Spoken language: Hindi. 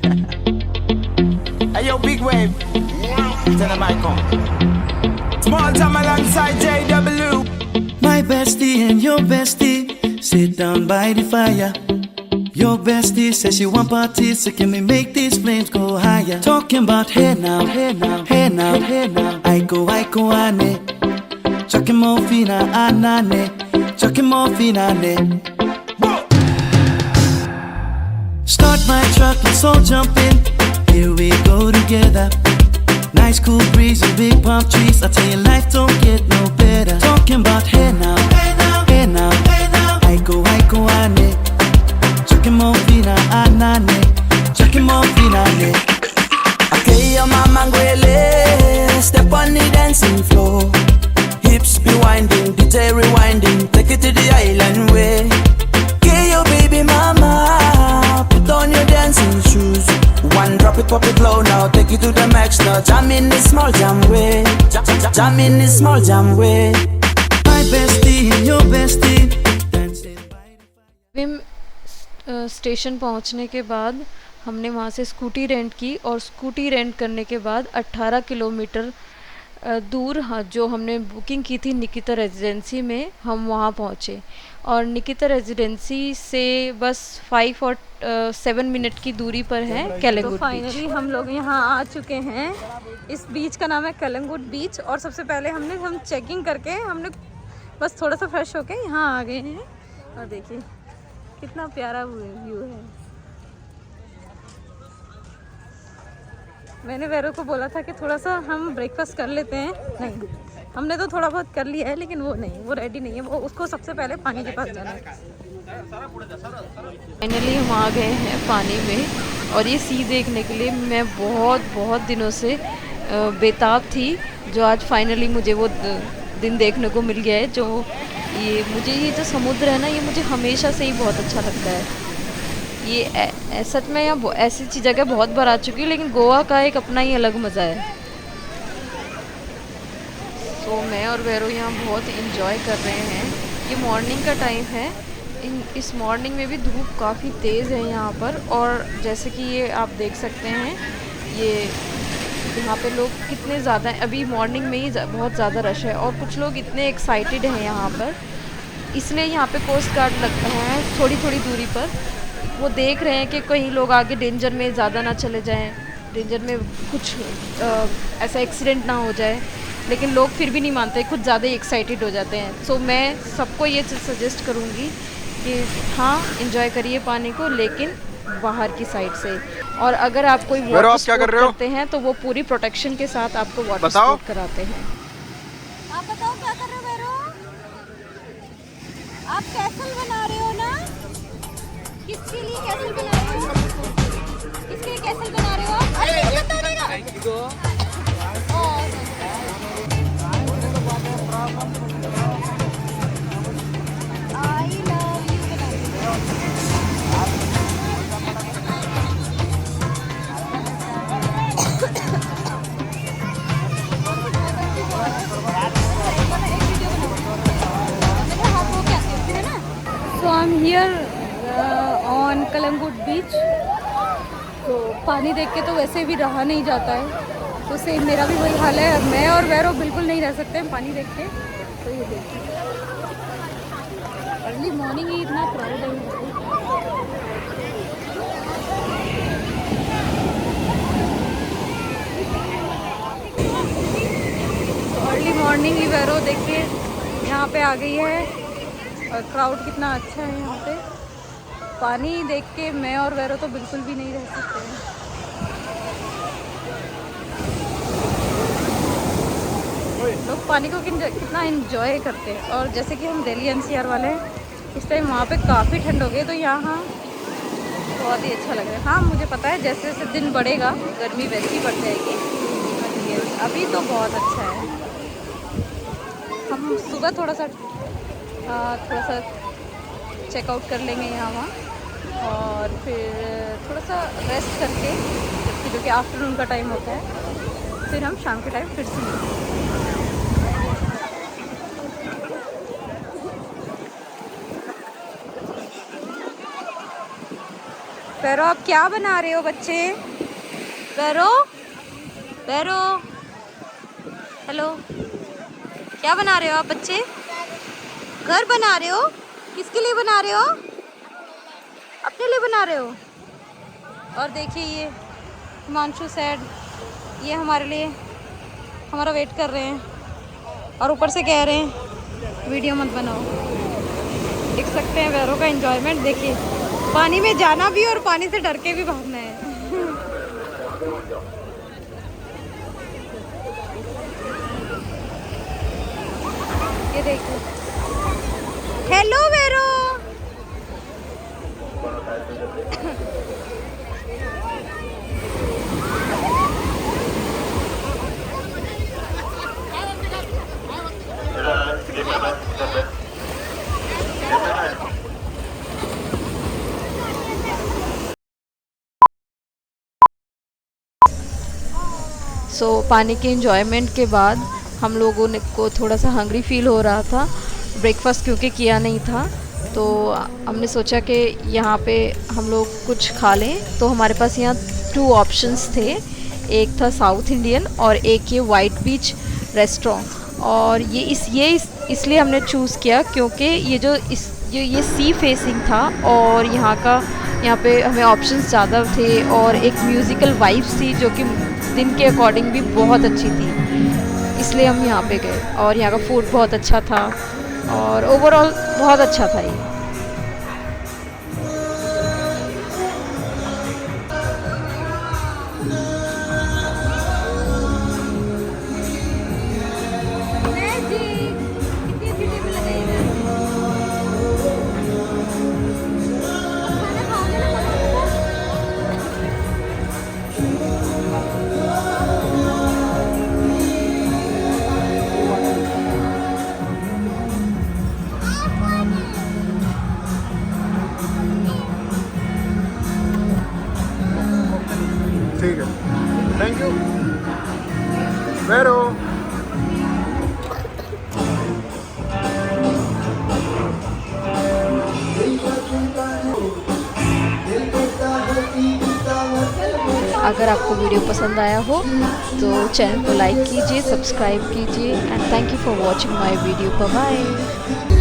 Hey yo, big wave. Tell them I come. Small time alongside JW. My bestie and your bestie sit down by the fire. Your bestie says she want parties, so can we make these flames go higher? Talking about hey now, hey now, hey now, hey now. I go ane. Chucking more fina anane. Chucking more fina ane. Start my truck, let's all jump in. Here we go together. Nice cool breeze and big palm trees. I tell you, life don't get no better. Talking about hey now, hey now, hey now, hey now. I go ane. Chucking more fina anane. Chucking more fina ane. Okay, your mama ngwele, step on the dancing floor. Hips be winding, DJ rewinding, take it to the island way. Okay, your baby mama, put on your dancing shoes. One drop it, pop it low now, take it to the max now. Jam in this small jam way, jam in this small jam way. My bestie and your bestie dancing by the fire. Station पहुंचने के बाद हमने वहाँ से स्कूटी रेंट की और स्कूटी रेंट करने के बाद 18 किलोमीटर दूर जो हमने बुकिंग की थी निकिता रेजिडेंसी में, हम वहाँ पहुँचे। और निकिता रेजिडेंसी से बस 5 और 7 मिनट की दूरी पर है कलिंगुट बीच। फाइनली हम लोग यहाँ आ चुके हैं। इस बीच का नाम है कलिंगुट बीच। और सबसे पहले हम चेकिंग करके हमने बस थोड़ा सा फ्रेश होके यहाँ आ गए हैं। और देखिए कितना प्यारा व्यू है। मैंने वैरो को बोला था कि थोड़ा सा हम ब्रेकफास्ट कर लेते हैं, नहीं हमने तो थोड़ा बहुत कर लिया है, लेकिन वो नहीं, वो रेडी नहीं है, वो उसको सबसे पहले पानी के पास जाना है। फाइनली हम आ गए हैं पानी में और ये सी देखने के लिए मैं बहुत दिनों से बेताब थी, जो आज फाइनली मुझे वो दिन देखने को मिल गया है। जो मुझे ये जो समुद्र है ना, ये मुझे हमेशा से ही बहुत अच्छा लगता है। ये सच में यहाँ ऐसी जगह बहुत बार आ चुकी है, लेकिन गोवा का एक अपना ही अलग मज़ा है। तो मैं और वैरो यहाँ बहुत इंजॉय कर रहे हैं। ये मॉर्निंग का टाइम है। इस मॉर्निंग में भी धूप काफ़ी तेज़ है यहाँ पर। और जैसे कि ये आप देख सकते हैं, ये यहाँ पे लोग कितने ज़्यादा हैं। अभी मॉर्निंग में ही बहुत ज़्यादा रश है और कुछ लोग इतने एक्साइटेड हैं यहाँ पर, इसलिए यहाँ पे कोस्ट गार्ड लगता है थोड़ी दूरी पर। वो देख रहे हैं कि कहीं लोग आगे डेंजर में ज़्यादा ना चले जाएं, डेंजर में कुछ ऐसा एक्सीडेंट ना हो जाए, लेकिन लोग फिर भी नहीं मानते, कुछ ज़्यादा ही एक्साइटेड हो जाते हैं। सो मैं सबको ये सजेस्ट करूँगी कि हाँ, एंजॉय करिए पानी को, लेकिन बाहर की साइड से। और अगर आप कोई वाटर स्पोर्ट करते हैं तो वो पूरी प्रोटेक्शन के साथ आपको वाटर स्पोर्ट कराते हैं। आप बताओ क्या कर रहे हो वैरो? आप कैसल बना रहे हो ना? किसके लिए कैसल बना रहे हो? किसके लिए कैसल बना रहे हो आप? अरे ये तो नहीं ना। I love you बना रहे हो। So I'm here on कलिंगुट बीच। तो पानी देख के तो वैसे भी रहा नहीं जाता है, तो सेम मेरा भी वही हाल है। मैं और वैरो बिल्कुल नहीं रह सकते हैं पानी देख के। तो ये देखिए अर्ली मॉर्निंग ही इतना क्राउड है। तो अर्ली मॉर्निंग ही वैरो देखिए यहाँ पे आ गई है और क्राउड कितना अच्छा है यहाँ पे। पानी देख के मैं और वैरो तो बिल्कुल भी नहीं रह सकते हैं। लोग पानी को कितना एंजॉय करते हैं। और जैसे कि हम दिल्ली एनसीआर वाले हैं, इस टाइम वहाँ पे काफ़ी ठंड हो गई, तो यहाँ बहुत ही अच्छा लग रहा है। हाँ, मुझे पता है जैसे जैसे दिन बढ़ेगा गर्मी वैसे ही बढ़ जाएगी, अभी तो बहुत अच्छा है। हम सुबह थोड़ा सा चेकआउट कर लेंगे यहाँ वहाँ, और फिर थोड़ा सा रेस्ट करके, जो कि आफ्टरनून का टाइम होता है, फिर हम शाम के टाइम फिर से मिलेंगे। वैरो आप क्या बना रहे हो बच्चे? वैरो, वैरो, हेलो, क्या बना रहे हो आप बच्चे? घर बना रहे हो? किसके लिए बना रहे हो? अपने लिए बना रहे हो? और देखिए ये हिमांशु सैड, ये हमारे लिए हमारा वेट कर रहे हैं और ऊपर से कह रहे हैं वीडियो मत बनाओ। देख सकते हैं वैरो का एंजॉयमेंट, देखिए पानी में जाना भी और पानी से डर के भी भागना है। ये देखिए, हेलो वैरो। पानी के एंजॉयमेंट के बाद हम लोगों को थोड़ा सा हंग्री फील हो रहा था, ब्रेकफास्ट क्योंकि किया नहीं था, तो हमने सोचा कि यहाँ पे हम लोग कुछ खा लें। तो हमारे पास यहाँ 2 ऑप्शंस थे, एक था साउथ इंडियन और एक ये वाइट बीच रेस्टोरेंट। और ये इसलिए हमने चूज़ किया क्योंकि ये सी फेसिंग था और यहाँ पे हमें ऑप्शंस ज़्यादा थे और एक म्यूज़िकल वाइब्स थी जो कि दिन के अकॉर्डिंग भी बहुत अच्छी थी, इसलिए हम यहाँ पे गए। और यहाँ का फूड बहुत अच्छा था और ओवरऑल बहुत अच्छा था ये। ठीक है, थैंक यू वैरो। अगर आपको वीडियो पसंद आया हो तो चैनल को लाइक कीजिए, सब्सक्राइब कीजिए and thank you for watching my video. Bye bye.